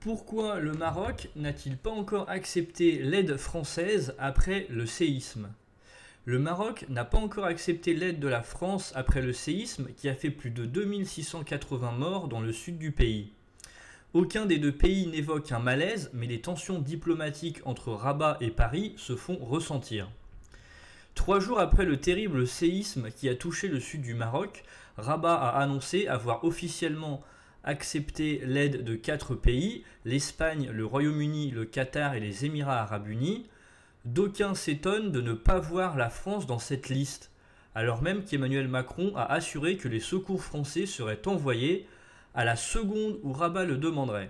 Pourquoi le Maroc n'a-t-il pas encore accepté l'aide française après le séisme? Le Maroc n'a pas encore accepté l'aide de la France après le séisme qui a fait plus de 2680 morts dans le sud du pays. Aucun des deux pays n'évoque un malaise, mais les tensions diplomatiques entre Rabat et Paris se font ressentir. 3 jours après le terrible séisme qui a touché le sud du Maroc, Rabat a annoncé avoir officiellement accepté l'aide de 4 pays, l'Espagne, le Royaume-Uni, le Qatar et les Émirats arabes unis. D'aucuns s'étonnent de ne pas voir la France dans cette liste, alors même qu'Emmanuel Macron a assuré que les secours français seraient envoyés à la seconde où Rabat le demanderait.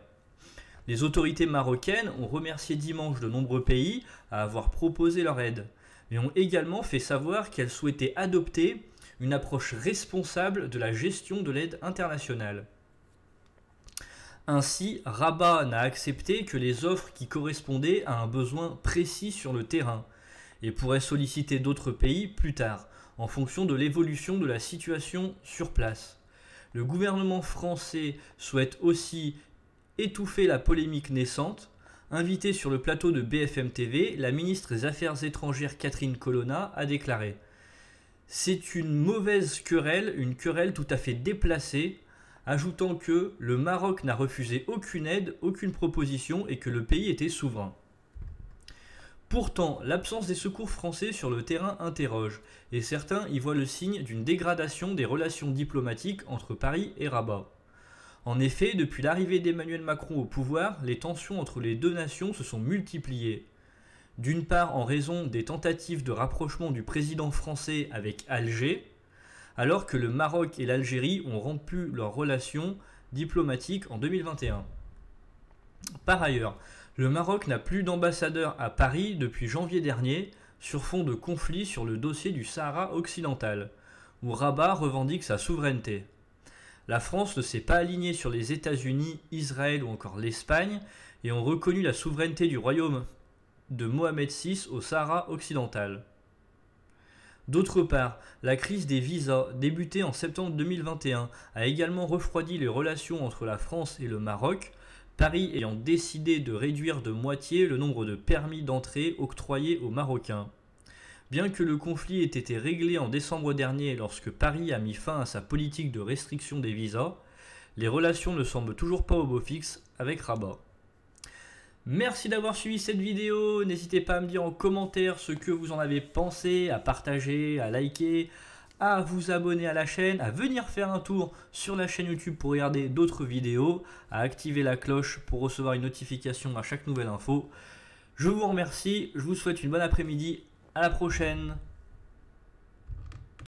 Les autorités marocaines ont remercié dimanche de nombreux pays à avoir proposé leur aide, mais ont également fait savoir qu'elles souhaitaient adopter une approche responsable de la gestion de l'aide internationale. Ainsi, Rabat n'a accepté que les offres qui correspondaient à un besoin précis sur le terrain et pourrait solliciter d'autres pays plus tard, en fonction de l'évolution de la situation sur place. Le gouvernement français souhaite aussi étouffer la polémique naissante. Invitée sur le plateau de BFM TV, la ministre des Affaires étrangères Catherine Colonna a déclaré « C'est une mauvaise querelle, une querelle tout à fait déplacée », ajoutant que le Maroc n'a refusé aucune aide, aucune proposition et que le pays était souverain. Pourtant, l'absence des secours français sur le terrain interroge, et certains y voient le signe d'une dégradation des relations diplomatiques entre Paris et Rabat. En effet, depuis l'arrivée d'Emmanuel Macron au pouvoir, les tensions entre les deux nations se sont multipliées. D'une part en raison des tentatives de rapprochement du président français avec Alger, alors que le Maroc et l'Algérie ont rompu leurs relations diplomatiques en 2021. Par ailleurs, le Maroc n'a plus d'ambassadeur à Paris depuis janvier dernier sur fond de conflit sur le dossier du Sahara occidental, où Rabat revendique sa souveraineté. La France ne s'est pas alignée sur les États-Unis, Israël ou encore l'Espagne et ont reconnu la souveraineté du royaume de Mohamed VI au Sahara occidental. D'autre part, la crise des visas, débutée en septembre 2021, a également refroidi les relations entre la France et le Maroc, Paris ayant décidé de réduire de moitié le nombre de permis d'entrée octroyés aux Marocains. Bien que le conflit ait été réglé en décembre dernier lorsque Paris a mis fin à sa politique de restriction des visas, les relations ne semblent toujours pas au beau fixe avec Rabat. Merci d'avoir suivi cette vidéo, n'hésitez pas à me dire en commentaire ce que vous en avez pensé, à partager, à liker, à vous abonner à la chaîne, à venir faire un tour sur la chaîne YouTube pour regarder d'autres vidéos, à activer la cloche pour recevoir une notification à chaque nouvelle info. Je vous remercie, je vous souhaite une bonne après-midi, à la prochaine.